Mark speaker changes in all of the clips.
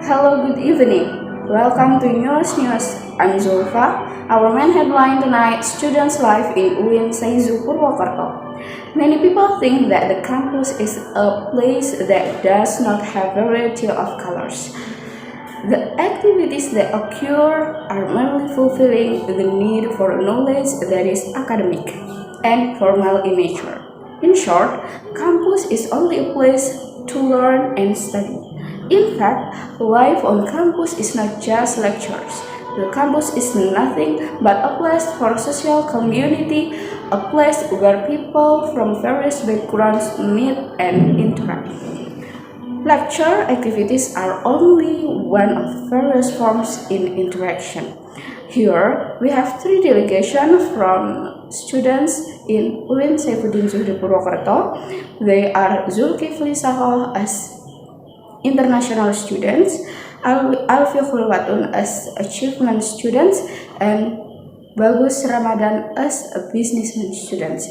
Speaker 1: Hello, good evening. Welcome to News. I'm Zulfa. Our main headline tonight, Students' Life in UIN Seizu Purwokerto. Many people think that the campus is a place that does not have variety of colors. The activities that occur are mainly fulfilling the need for knowledge that is academic and formal in nature. In short, campus is only a place to learn and study. In fact, life on campus is not just lectures. The campus is nothing but a place for social community, a place where people from various backgrounds meet and interact. Lecture activities are only one of various forms in interaction. Here, we have three delegations from students in UIN Saifuddin Zuhdi Purwokerto. They are Zulkifli Sahoh as international students, Alfie Khulwatun as achievement students, and Bagus Ramadan as a businessman students.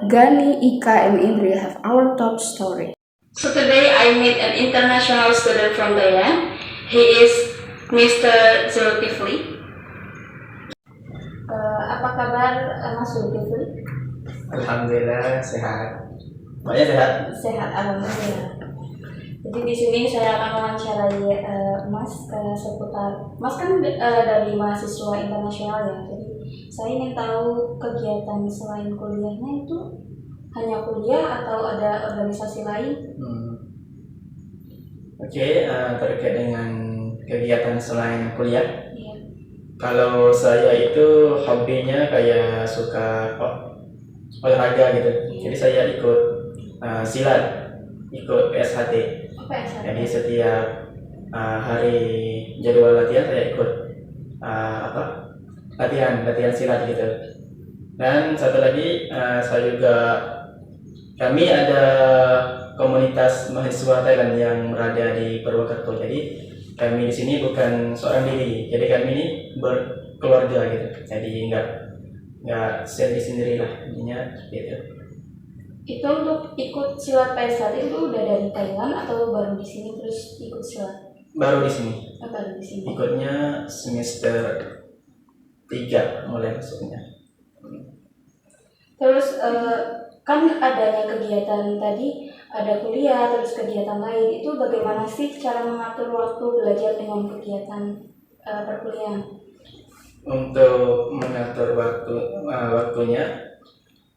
Speaker 1: Gani, Ika, and Indri have our top story.
Speaker 2: So today I meet an international student from Thailand. He is Mr. Zulkifli. Apa kabar Mas Zulkifli?
Speaker 3: Alhamdulillah sehat. Mbaknya sehat?
Speaker 2: Sehat, alhamdulillah. Jadi di sini saya akan mewawancarai Mas seputar. Mas kan dari mahasiswa internasional ya. Jadi saya ingin tahu kegiatan selain kuliahnya itu hanya kuliah atau ada organisasi lain?
Speaker 3: Oke, terkait dengan kegiatan selain kuliah.
Speaker 2: Iya.
Speaker 3: Kalau saya itu hobinya kayak suka olahraga gitu. Jadi saya ikut silat, ikut PSHT.
Speaker 2: Apa ya?
Speaker 3: Jadi setiap hari jadwal latihan saya ikut latihan silat gitu. Dan satu lagi saya juga kami ada komunitas mahasiswa Thailand yang berada di Purwokerto. Jadi kami di sini bukan seorang diri. Jadi kami ini berkeluarga gitu. Jadi nggak sendiri lah intinya gitu.
Speaker 2: Itu untuk ikut silat PSHT itu udah dari Thailand atau baru di sini terus ikut silat?
Speaker 3: Baru di sini.
Speaker 2: Baru di sini.
Speaker 3: Ikutnya semester 3 mulai masuknya.
Speaker 2: Terus kan adanya kegiatan tadi, ada kuliah, terus kegiatan lain. Itu bagaimana sih cara mengatur waktu belajar dengan kegiatan perkuliahan?
Speaker 3: Untuk mengatur waktunya,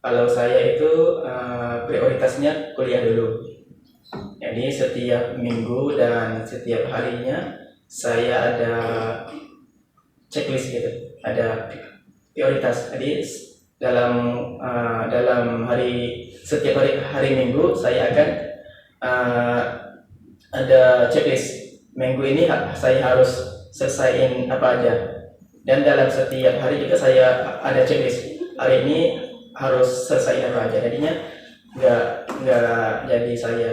Speaker 3: kalau saya itu prioritasnya kuliah dulu. Jadi setiap minggu dan setiap harinya saya ada checklist gitu, ada prioritas. Jadi dalam setiap hari minggu saya akan ada checklist. Minggu ini saya harus selesaiin apa aja. Dan dalam setiap hari juga saya ada checklist. Hari ini harus selesaiin apa aja. Jadinya nggak jadi saya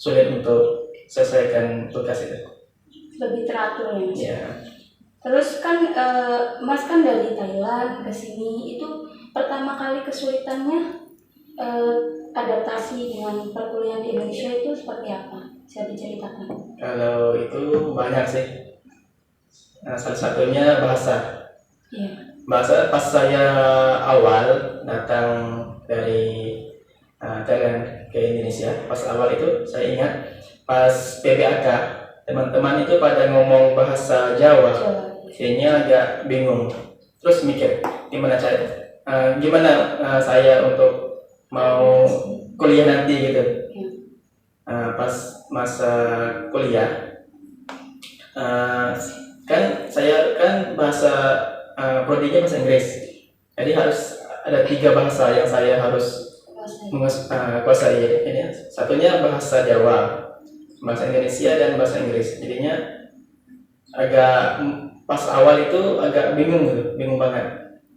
Speaker 3: sulit untuk selesaikan tugas itu.
Speaker 2: Lebih teratur ya Mas?
Speaker 3: Ya.
Speaker 2: Terus kan Mas kan dari Thailand ke sini, itu pertama kali kesulitannya adaptasi dengan perkuliahan di Indonesia itu seperti apa? Bisa diceritakan?
Speaker 3: Kalau itu banyak sih. Salah satunya bahasa.
Speaker 2: Iya.
Speaker 3: Bahasa pas saya awal datang dari Thailand ke Indonesia, pas awal itu saya ingat pas PBAK teman-teman itu pada ngomong bahasa Jawa. Jadinya agak bingung. Terus mikir gimana saya untuk mau kuliah nanti gitu. Pas masa kuliah kan saya kan bahasa prodinya bahasa Inggris. Jadi harus ada 3 bahasa yang saya harus kuasai. Ini satunya bahasa Jawa, bahasa Indonesia dan bahasa Inggris. Jadinya agak pas awal itu agak bingung banget,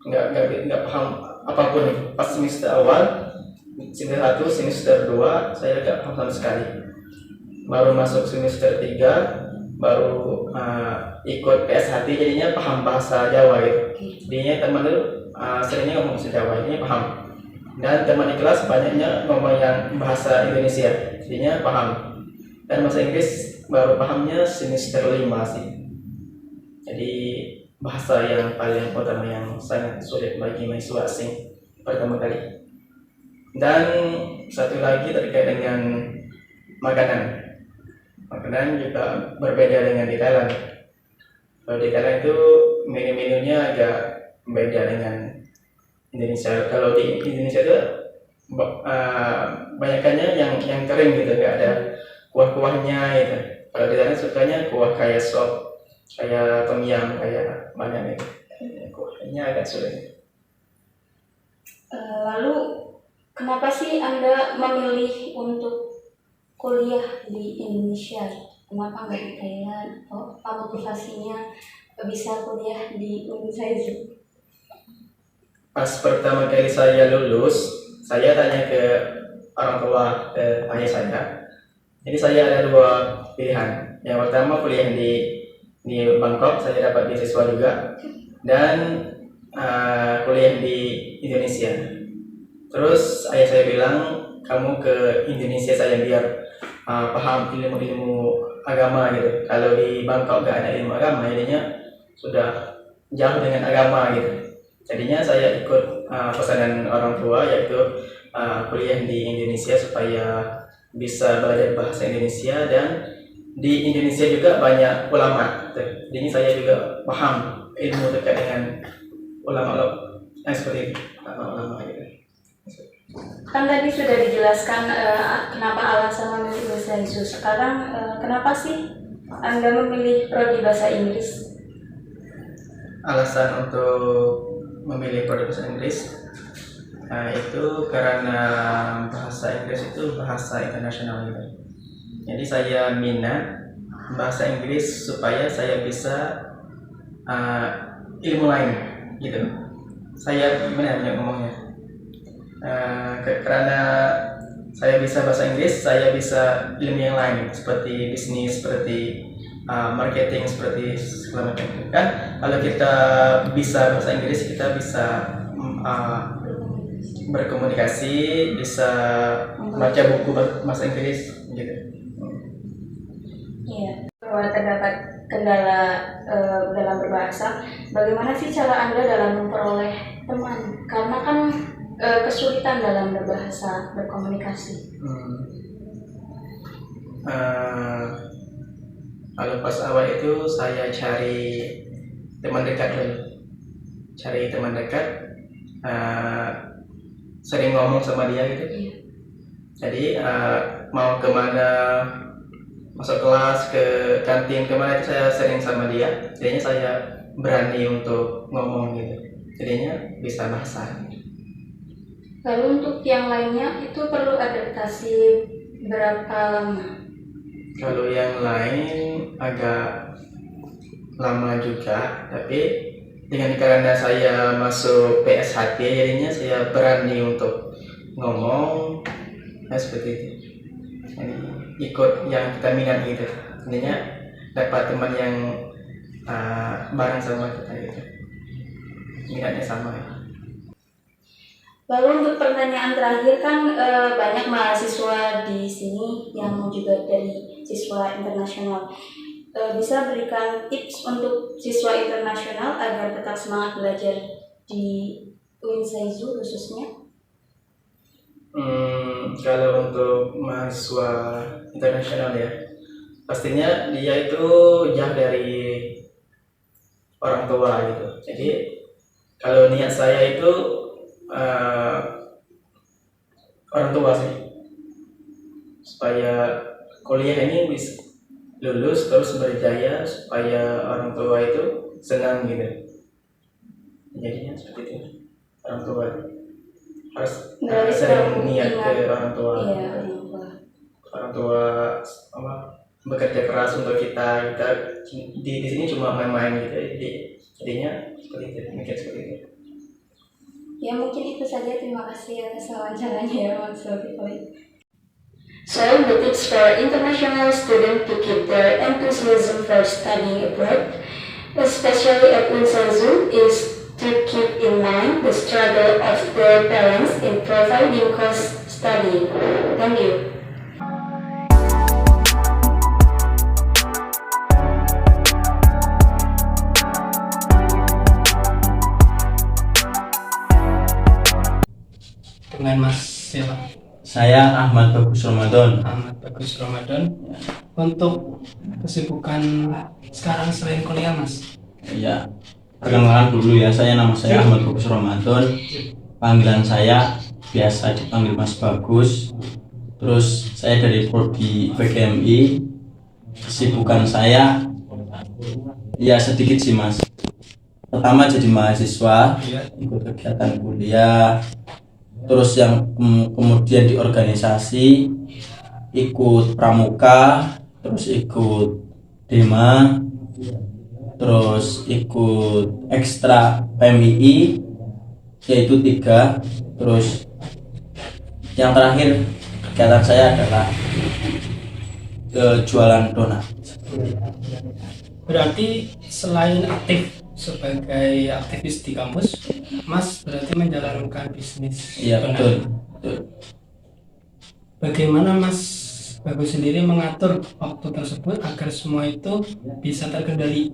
Speaker 3: nggak paham apapun itu. Pas semester awal, semester 1, semester 2 saya nggak paham sama sekali. Baru masuk semester 3 baru ikut PSHT, jadinya paham bahasa Jawa gitu. Jadinya teman itu seringnya ngomong bahasa Jawa, jadinya paham. Dan teman di kelas banyaknya ngomong yang bahasa Indonesia, jadinya paham. Dan bahasa Inggris baru pahamnya semester 5 sih. Jadi bahasa yang paling utama yang sangat sulit bagi mahasiswa asing pertama kali. Dan satu lagi terkait dengan makanan. Makanan juga berbeda dengan di Thailand. Kalau di Thailand itu menu-menunya agak beda dengan Indonesia. Kalau di Indonesia itu banyakannya yang kering gitu, nggak ada kuah-kuahnya gitu. Kalau di Thailand sukanya kuah kayak sop, kayak tom yum, kayak banyak gitu. Kuahnya agak sulit.
Speaker 2: Lalu kenapa sih Anda memilih untuk kuliah di Indonesia? Kenapa nggak di Thailand? Apa motivasinya bisa kuliah di Unsaizu?
Speaker 3: Pas pertama kali saya lulus, saya tanya ke orang tua, ke ayah saya. Jadi saya ada dua pilihan. Yang pertama kuliah di Bangkok, saya dapat beasiswa juga, dan kuliah di Indonesia. Terus ayah saya bilang, kamu ke Indonesia saja biar paham ilmu-ilmu agama gitu. Kalau di Bangkok gak ada ilmu agama, jadinya sudah jauh dengan agama gitu. Jadinya saya ikut pesanan orang tua, yaitu kuliah di Indonesia supaya bisa belajar bahasa Indonesia, dan di Indonesia juga banyak ulama. Jadi saya juga paham ilmu terkait dengan ulama seperti itu, ulama gitu.
Speaker 2: Kan tadi sudah dijelaskan kenapa alasan memilih bahasa Inggris. Sekarang kenapa sih Anda memilih prodi bahasa Inggris?
Speaker 3: Alasan untuk memilih prodi bahasa Inggris itu karena bahasa Inggris itu bahasa internasional gitu. Jadi saya minat bahasa Inggris supaya saya bisa ilmu lain gitu. Saya gimana ngomongnya? Karena saya bisa bahasa Inggris, saya bisa ilmu yang lain seperti bisnis, seperti marketing, seperti segala macam. Kan kalau kita bisa bahasa Inggris, kita bisa berkomunikasi, bisa baca buku bahasa Inggris gitu.
Speaker 2: Iya, bahwa terdapat kendala dalam berbahasa. Bagaimana sih cara Anda dalam memperoleh teman? Karena kan kesulitan dalam berbahasa, berkomunikasi.
Speaker 3: Kalau pas awal itu saya cari teman dekat dulu. Cari teman dekat, sering ngomong sama dia gitu.
Speaker 2: Iya.
Speaker 3: Jadi mau kemana, masuk kelas, ke kantin, kemana itu saya sering sama dia. Jadinya saya berani untuk ngomong gitu. Jadinya bisa bahasa.
Speaker 2: Lalu untuk yang lainnya itu perlu adaptasi berapa lama?
Speaker 3: Kalau yang lain agak lama juga, tapi karena saya masuk PSHT, jadinya saya berani untuk ngomong, seperti itu. Jadi ikut yang kita minat gitu, jadinya dapat teman yang bareng sama kita gitu, minatnya sama.
Speaker 2: Lalu untuk pertanyaan terakhir, kan banyak mahasiswa di sini yang juga dari siswa internasional. Bisa berikan tips untuk siswa internasional agar tetap semangat belajar di Unsaizu khususnya?
Speaker 3: Kalau untuk mahasiswa internasional ya, pastinya dia itu jauh dari orang tua gitu. Jadi kalau niat saya itu orang tua sih, supaya kuliah ini bisa lulus terus berjaya, supaya orang tua itu senang gitu. Jadinya seperti itu, orang tua harus sering niat ke orang tua.
Speaker 2: Iya,
Speaker 3: orang tua bekerja keras untuk kita di sini cuma main-main gitu. Jadinya seperti itu, mikir seperti itu.
Speaker 2: Ya mungkin itu saja, terima kasih atas wawancaranya ya Mas Zulkifli. So the tips for international students to keep their enthusiasm for studying abroad, especially at Unsaizu, is to keep in mind the struggle of their parents in providing cost studying. Thank you.
Speaker 4: Saya Ahmad Bagus Ramadan.
Speaker 5: Ahmad Bagus Ramadan. Untuk kesibukan sekarang selain kuliah, Mas?
Speaker 4: Ya, perkenalkan dulu ya, nama saya Ahmad Bagus Ramadan. Panggilan saya biasa dipanggil Mas Bagus. Terus saya dari prodi PGMI. Kesibukan saya ya sedikit sih Mas. Pertama jadi mahasiswa, ikut kegiatan kuliah. Terus yang kemudian di organisasi, ikut pramuka, terus ikut Dema, terus ikut ekstra PMII, yaitu 3. Terus yang terakhir kegiatan saya adalah jualan donat.
Speaker 5: Berarti selain aktif sebagai aktivis di kampus, Mas berarti menjalankan bisnis
Speaker 4: Iya
Speaker 5: donat.
Speaker 4: betul.
Speaker 5: Bagaimana Mas Bagus sendiri mengatur waktu tersebut agar semua itu bisa terkendali?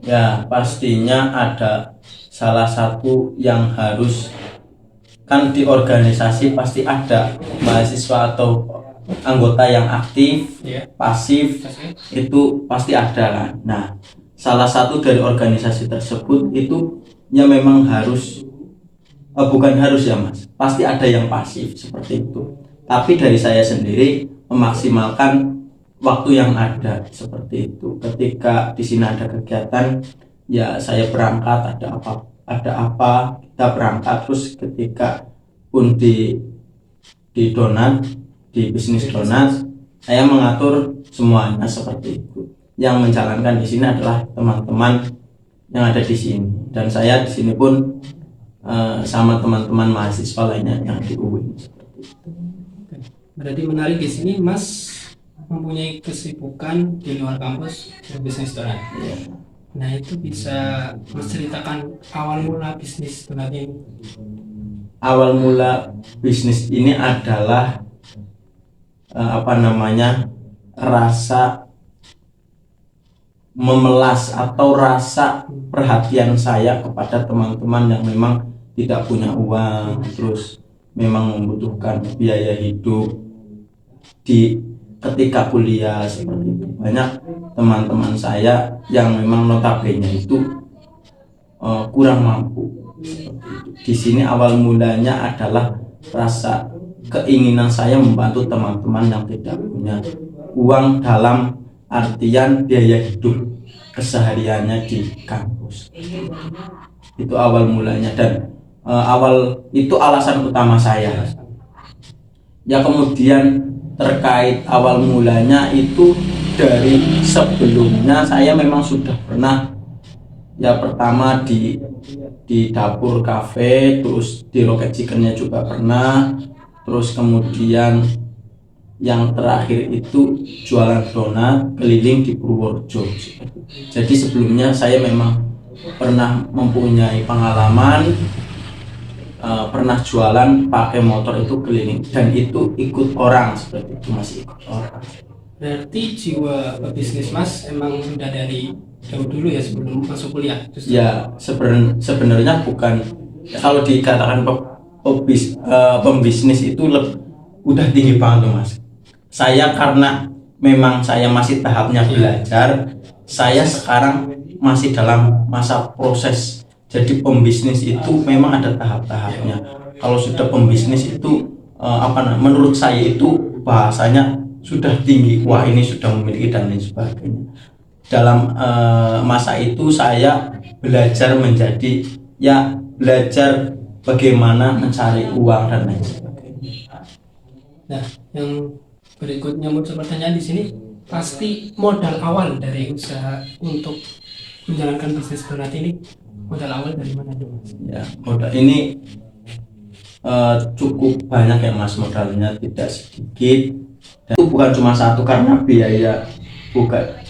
Speaker 4: Ya pastinya ada salah satu yang harus, kan di organisasi pasti ada mahasiswa atau anggota yang aktif,
Speaker 5: Ya.
Speaker 4: pasif, itu pasti ada kan. Nah, salah satu dari organisasi tersebut itu ya memang harus, bukan harus ya Mas, pasti ada yang pasif seperti itu. Tapi dari saya sendiri memaksimalkan waktu yang ada seperti itu. Ketika di sini ada kegiatan, ya saya berangkat, ada apa kita berangkat. Terus ketika pun di donat, di bisnis donat, saya mengatur semuanya seperti itu. Yang menjalankan di sini adalah teman-teman yang ada di sini, dan saya di sini pun sama teman-teman mahasiswa lainnya yang di UIN seperti itu.
Speaker 5: Berarti menarik di sini Mas mempunyai kesibukan di luar kampus di bisnis donat.
Speaker 4: Ya.
Speaker 5: Nah itu bisa Mas ceritakan awal mula bisnis donat ini.
Speaker 4: Awal mula bisnis ini adalah rasa memelas atau rasa perhatian saya kepada teman-teman yang memang tidak punya uang, terus memang membutuhkan biaya hidup di ketika kuliah seperti itu. Banyak teman-teman saya yang memang notabene itu kurang mampu seperti itu. Di sini awal mulanya adalah rasa keinginan saya membantu teman-teman yang tidak punya uang dalam artian biaya hidup kesehariannya di kampus. Itu awal mulanya, dan awal itu alasan utama saya. Ya kemudian terkait awal mulanya itu dari sebelumnya saya memang sudah pernah, ya pertama di dapur kafe, terus di Rocket Chickennya juga pernah, terus kemudian yang terakhir itu jualan donat keliling di Purworejo. Jadi sebelumnya saya memang pernah mempunyai pengalaman, pernah jualan pakai motor itu keliling, dan itu ikut orang seperti itu, masih ikut orang.
Speaker 5: Berarti jiwa bisnis Mas emang sudah dari jauh dulu ya sebelum masuk kuliah?
Speaker 4: Ya sebenarnya bukan, kalau dikatakan pembisnis itu udah tinggi banget tuh Mas. Saya karena memang saya masih tahapnya belajar, saya sekarang masih dalam masa proses. Jadi pembisnis itu memang ada tahap-tahapnya. Kalau sudah pembisnis itu menurut saya itu bahasanya sudah tinggi, wah ini sudah memiliki dan lain sebagainya. Dalam masa itu saya belajar belajar bagaimana mencari uang dan lain sebagainya.
Speaker 5: Nah, yang berikutnya muncul pertanyaan di sini, pasti modal awal dari usaha untuk menjalankan bisnis donat ini, modal awal dari mana dulu?
Speaker 4: Ya, modal ini cukup banyak ya Mas, modalnya tidak sedikit. Dan itu bukan cuma satu, karena biaya buka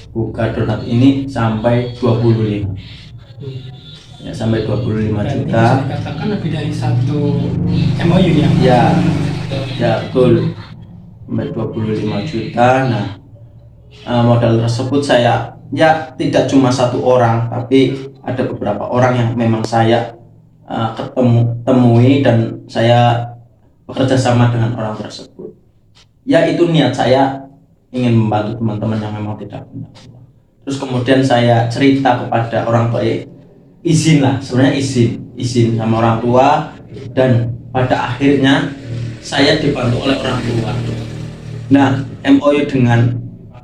Speaker 4: donat ini sampai 25. Ya, sampai 25
Speaker 5: Berarti
Speaker 4: juta.
Speaker 5: bisa dikatakan lebih dari satu MOU ya?
Speaker 4: Ya betul, sampai 25 juta. Nah, modal tersebut saya tidak cuma satu orang, tapi ada beberapa orang yang memang saya temui, dan saya bekerja sama dengan orang tersebut. ya itu niat saya ingin membantu teman-teman yang memang tidak punya uang. Terus kemudian saya cerita kepada orang tua, izin lah, sebenarnya izin sama orang tua, dan pada akhirnya saya dibantu oleh orang tua. Nah, MOU dengan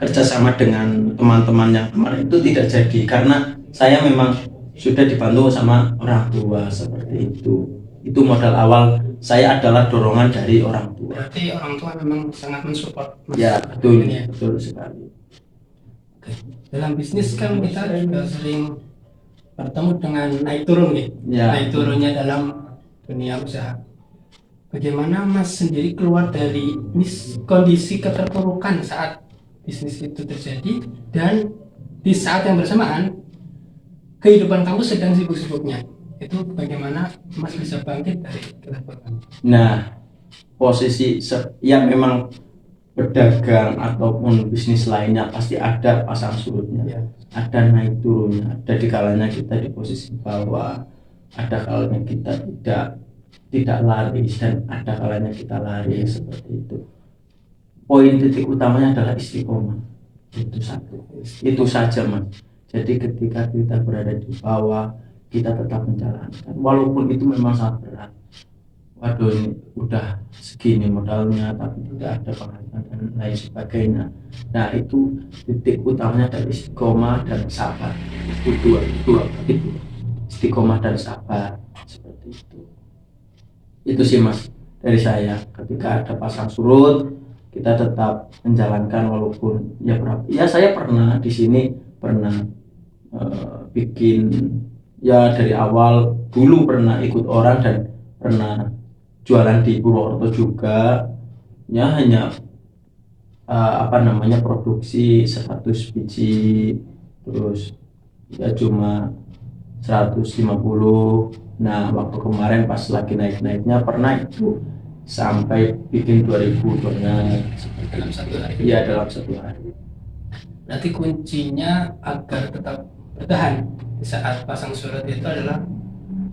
Speaker 4: kerjasama dengan teman-teman yang kemarin itu tidak jadi karena saya memang sudah dibantu sama orang tua seperti itu. Itu modal awal saya adalah dorongan dari orang tua.
Speaker 5: Berarti orang tua memang sangat mensupport.
Speaker 4: Ya, betul,
Speaker 5: Ya.
Speaker 4: betul sekali.
Speaker 5: Oke. Dalam bisnis kan kita juga sering bertemu dengan naik turun nih.
Speaker 4: Ya.
Speaker 5: Naik turunnya dalam dunia usaha. Bagaimana Mas sendiri keluar dari kondisi keterpurukan saat bisnis itu terjadi, dan di saat yang bersamaan kehidupan kamu sedang sibuk-sibuknya, itu bagaimana Mas bisa bangkit dari keterpurukan?
Speaker 4: Nah, posisi yang memang berdagang ataupun bisnis lainnya pasti ada pasang surutnya,
Speaker 5: Ya.
Speaker 4: ada naik turunnya, ada di kalanya kita di posisi bawah, ada kalanya kita tidak laris, dan ada kalanya kita lari seperti itu. Poin titik utamanya adalah istiqomah, itu satu, itu saja Mas. Jadi ketika kita berada di bawah, kita tetap menjalankan walaupun itu memang sangat berat. Waduh, ini udah segini modalnya tapi tidak ada penghasilan dan lain sebagainya. Nah, itu titik utamanya dari istiqomah dan sabar. Itu dua itu, istiqomah dan sabar, seperti itu. Itu sih Mas dari saya. Ketika ada pasang surut, kita tetap menjalankan walaupun ya saya pernah di sini bikin, ya dari awal dulu pernah ikut orang dan pernah jualan di Purwokerto juga, ya hanya produksi 100 biji, terus ya cuma 150. Nah, waktu kemarin pas lagi naik-naiknya pernah itu sampai bikin 2000 donat
Speaker 5: Dalam satu hari.
Speaker 4: ya dalam satu hari.
Speaker 5: Berarti kuncinya agar tetap bertahan di saat pasang surut itu adalah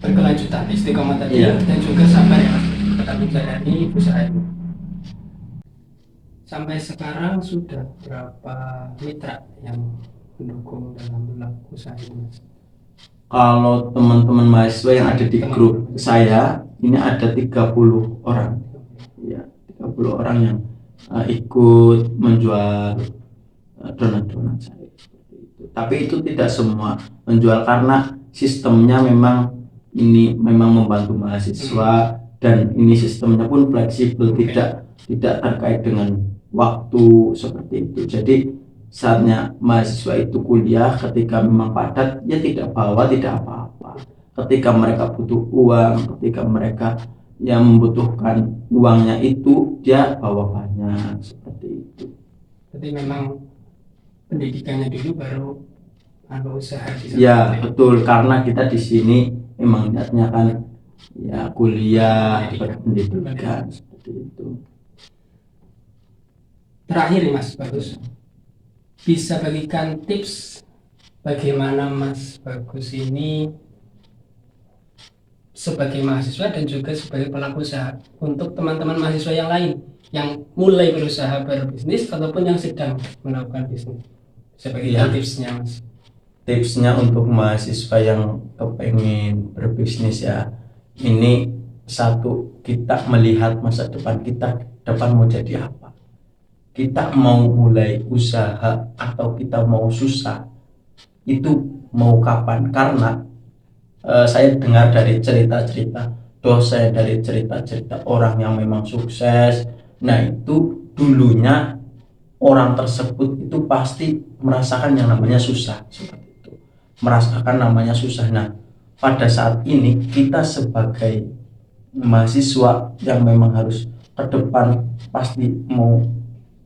Speaker 5: berkelanjutan, istiqomah tadi,
Speaker 4: Iya.
Speaker 5: dan juga sabar ya, tetap menjalani usaha itu. Sampai sekarang sudah berapa mitra yang mendukung dalam melakukan usaha ini, Mas?
Speaker 4: Kalau teman-teman mahasiswa yang ada di grup saya ini ada 30 orang, ya 30 orang yang ikut menjual donat-donat saya seperti itu. Tapi itu tidak semua menjual karena sistemnya memang membantu mahasiswa, dan ini sistemnya pun fleksibel, tidak terkait dengan waktu seperti itu. Jadi saatnya mahasiswa itu kuliah, ketika memang padat ya tidak bawa, tidak apa-apa. Ketika mereka butuh uang, ketika mereka yang membutuhkan uangnya itu dia bawa banyak, seperti itu.
Speaker 5: Jadi memang pendidikannya dulu baru usaha di sana.
Speaker 4: Ya betul, karena kita di sini memang niatnya kan ya kuliah, berpendidikan, seperti itu.
Speaker 5: Terakhir nih Mas Bagus, bisa bagikan tips bagaimana Mas Bagus ini sebagai mahasiswa dan juga sebagai pelaku usaha untuk teman-teman mahasiswa yang lain yang mulai berusaha berbisnis ataupun yang sedang melakukan bisnis. Bisa bagikan tipsnya Mas.
Speaker 4: Tipsnya untuk mahasiswa yang kepengen berbisnis ya, ini satu, kita melihat masa depan kita depan mau jadi apa. Kita mau mulai usaha atau kita mau susah, itu mau kapan? Karena saya dengar dari cerita-cerita dosen, dari cerita-cerita orang yang memang sukses. Nah, itu dulunya orang tersebut itu pasti merasakan yang namanya susah, seperti itu. Merasakan namanya susah. Nah, pada saat ini kita sebagai mahasiswa yang memang harus ke depan pasti mau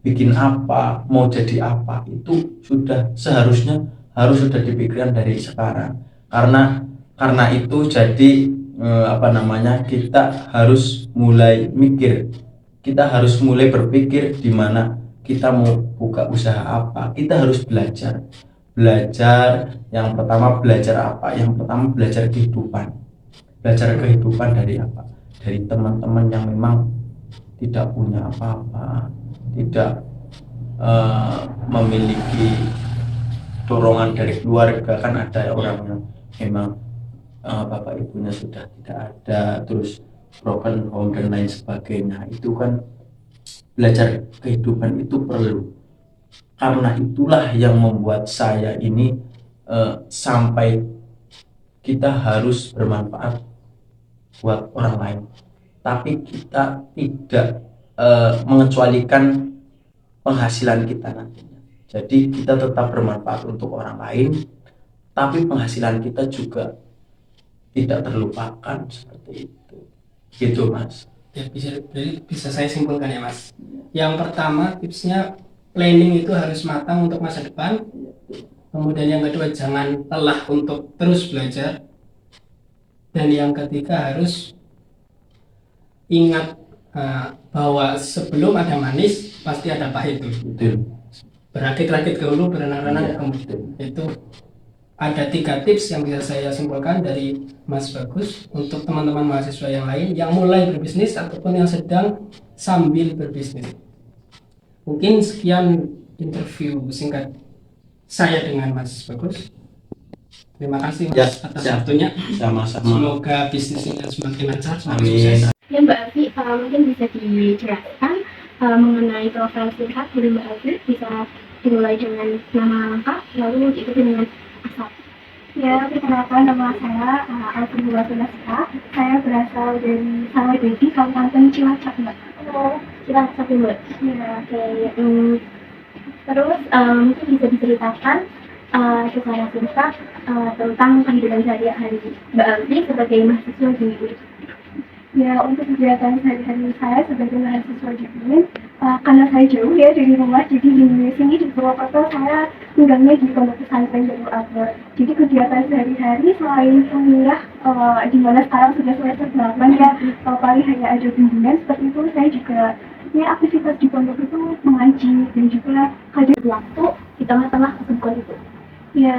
Speaker 4: bikin apa, mau jadi apa, itu sudah seharusnya sudah dipikirkan dari sekarang. Karena itu jadi kita harus mulai mikir, kita harus mulai berpikir di mana kita mau buka usaha apa. Kita harus belajar. Yang pertama belajar apa? Yang pertama belajar kehidupan. Belajar kehidupan dari apa? Dari teman-teman yang memang tidak punya apa-apa, tidak memiliki dorongan dari keluarga. Kan ada orang yang memang bapak ibunya sudah tidak ada, terus broken home dan lain sebagainya. Itu kan belajar kehidupan itu perlu. Karena itulah yang membuat saya ini sampai kita harus bermanfaat buat orang lain, tapi kita tidak mengecualikan penghasilan kita nantinya. Jadi kita tetap bermanfaat untuk orang lain, tapi penghasilan kita juga tidak terlupakan, seperti itu. Gitu Mas.
Speaker 5: Ya, bisa saya simpulkan ya Mas. Yang pertama tipsnya, planning itu harus matang untuk masa depan. Kemudian yang kedua, jangan lelah untuk terus belajar. Dan yang ketiga, harus ingat bahwa sebelum ada manis pasti ada pahit.
Speaker 4: Betul.
Speaker 5: Berakit-rakit ke hulu, berenang-renang ke kemudian. Itu ada 3 tips yang bisa saya simpulkan dari Mas Bagus untuk teman-teman mahasiswa yang lain yang mulai berbisnis ataupun yang sedang sambil berbisnis. Mungkin sekian interview singkat saya dengan Mas Bagus. Terima kasih Mas atas waktunya.
Speaker 4: Sama-sama.
Speaker 5: Semoga bisnisnya semakin lancar, semakin
Speaker 4: Amin.
Speaker 5: sukses.
Speaker 6: Ya Mbak Alfi, mungkin bisa dijelaskan mengenai profil singkat dari Mbak Alfi, bisa dimulai dengan nama lengkap, lalu diikuti dengan asal.
Speaker 7: Ya, perkenalkan nama saya Alfi Nurullah. Saya berasal dari Salawati, Kabupaten Cilacap, Mbak.
Speaker 6: Oh, Cilacap ya Mbak.
Speaker 7: Ya,
Speaker 6: Oke, terus mungkin bisa diceritakan secara singkat tentang kehidupan sehari-hari Mbak Alfi sebagai mahasiswa di UIN.
Speaker 7: ya untuk kegiatan sehari-hari saya sebagai mahasiswa di UIN, karena saya jauh ya dari rumah, jadi di sini di Purwokerto saya tinggalnya di pondok pesantren Darul Akbar. Jadi kegiatan sehari-hari selain kuliah, di mana sekarang sudah semester 8 ya, paling hanya ada bimbingan seperti itu, saya juga ya aktivitas di pondok itu mengaji dan juga kadang
Speaker 6: Waktu di tengah-tengah kesibukan itu.
Speaker 7: ya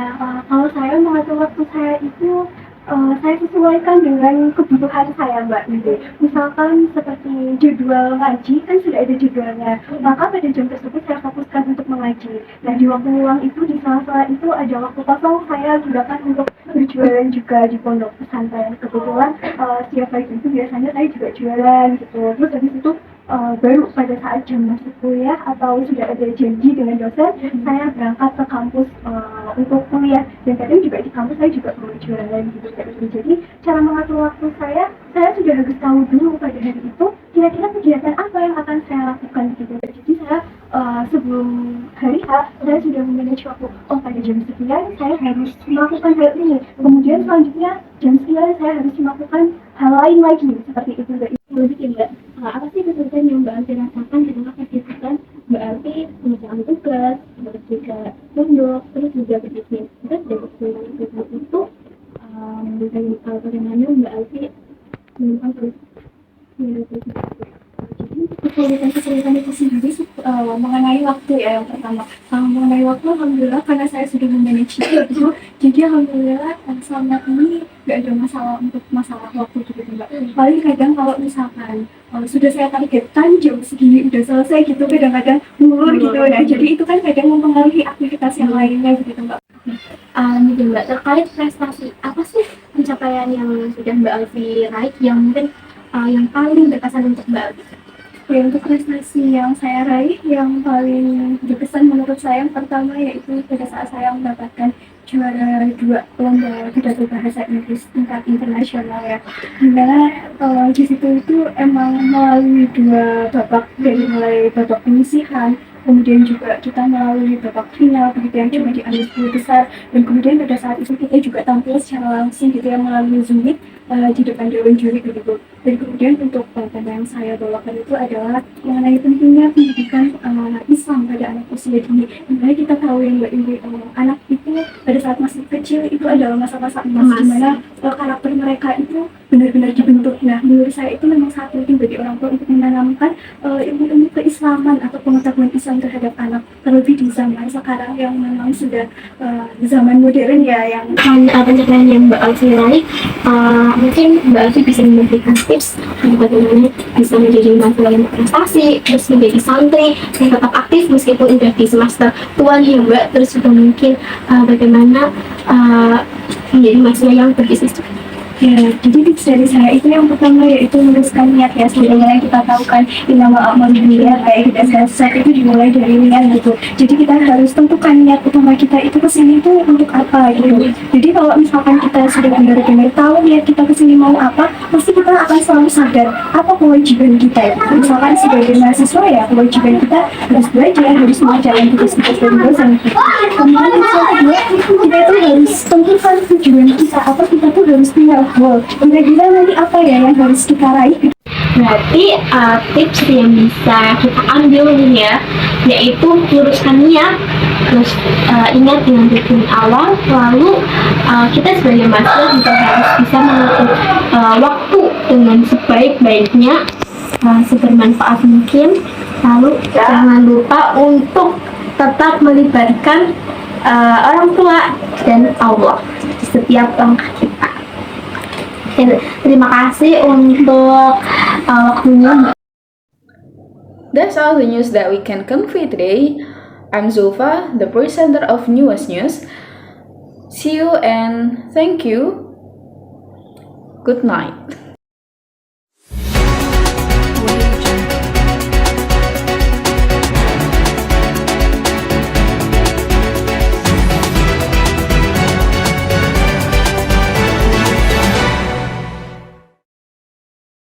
Speaker 7: kalau saya mengatur waktu saya itu saya sesuaikan dengan kebutuhan saya Mbak gitu. Misalkan seperti jadwal ngaji kan sudah ada jadwalnya, maka pada jam tersebut saya fokuskan untuk mengaji. Nah di waktu luang itu, di sela-sela itu ada waktu kosong saya gunakan untuk berjualan juga di pondok pesantren. Kebetulan setiap hari itu biasanya saya juga jualan gitu. Terus habis itu baru pada saat jam masuk kuliah atau sudah ada janji dengan dosen, saya berangkat ke kampus untuk kuliah, dan kadang juga di kampus saya juga perlu jualan gitu. Jadi cara mengatur waktu saya sudah harus tahu dulu pada hari itu kira-kira kegiatan apa yang akan saya lakukan gitu. Jadi saya sebelum hari H saya sudah memanage waktu, oh pada jam sekian saya harus melakukan hal ini, kemudian selanjutnya jam sekian saya harus melakukan hal lain lagi, seperti itu Mbak.
Speaker 6: Lebih ya Mbak, apa sih kesulitan yang Mbak Alfi rasakan ketika kesibukan Mbak Alfi mengerjakan tugas, terus juga pondok, terus juga berbisnis. Terus dari kesulitan itu, bagaimana Mbak Alfi menemukan
Speaker 7: kesulitan itu sendiri mengenai waktu ya. Yang pertama mengenai waktu, alhamdulillah karena saya sudah memanage itu, jadi alhamdulillah selama ini nggak ada masalah untuk masalah waktu gitu Mbak. Paling kadang kalau misalkan sudah saya targetkan jam segini udah selesai gitu, kadang-kadang ngulur gitu. Nah jadi itu kan kadang mempengaruhi aktivitas yang lainnya gitu Mbak.
Speaker 6: gitu Mbak, terkait prestasi, apa sih pencapaian yang sudah Mbak Alfi raih yang mungkin yang paling berkesan untuk Mbak Alfi?
Speaker 7: Ya, untuk prestasi yang saya raih yang paling berkesan menurut saya, yang pertama yaitu pada saat saya mendapatkan juara 2 lomba pidato bahasa Inggris tingkat internasional ya. Dimana di situ itu emang melalui 2 babak, dari mulai babak penyisihan, kemudian juga kita melalui babak final begitu yang cuma diambil 10 besar, dan kemudian pada saat itu kita juga tampil secara langsung gitu ya melalui Zoom Meet di depan dewan juri begitu. Dan kemudian untuk tema yang saya bawakan itu adalah mengenai pentingnya pendidikan Islam pada anak usia dini. Dimana kita tahu yang Mbak Ibu, anak itu pada saat masih kecil itu adalah masa-masa emas, dimana karakter mereka itu benar-benar dibentuk. Nah, menurut saya itu memang sangat penting bagi orang tua untuk menanamkan ilmu-ilmu keislaman atau pengetahuan Islam terhadap anak, terlebih di zaman sekarang yang memang sudah zaman modern ya, yang
Speaker 6: pencapaian yang Mbak Alfi raih, mungkin Mbak Alfi bisa memberikan tips bagaimana bisa menjadi mahasiswa yang berprestasi, terus menjadi santri yang tetap aktif meskipun udah di semester tua nih ya Mbak, terus juga mungkin bagaimana menjadi mahasiswa yang berbisnis.
Speaker 7: ya, jadi tips dari saya itu yang pertama yaitu meluruskan niat ya. Sebenarnya kita tahu kan innamal a'malu binniyat, kayak kita sehat itu dimulai dari niat gitu. Jadi kita harus tentukan niat utama kita itu kesini itu untuk apa gitu. Jadi kalau misalkan kita sudah benar-benar tahu niat kita kesini mau apa, pasti kita akan selalu sadar apa kewajiban kita ya. Misalkan sebagai mahasiswa ya, kewajiban kita harus belajar, harus mengerjakan tugas-tugas dari dosen. Kemudian yang kedua, kita itu harus tentukan tujuan kita, apa kita tuh harus punya goal. Kira-kira nanti apa ya yang harus kita raih.
Speaker 6: Berarti tips yang bisa kita ambil nih ya, yaitu luruskan niat, terus ingat dengan tujuan awal, lalu kita sebagai mahasiswa juga harus bisa mengatur waktu dengan sebaik-baiknya, sebermanfaat mungkin, lalu jangan lupa untuk tetap melibatkan orang tua dan Allah di setiap langkah kita. Terima kasih untuk waktunya.
Speaker 1: That's all the news that we can convey today. I'm Zulfa, the presenter of Newest News. See you and thank you. Good night.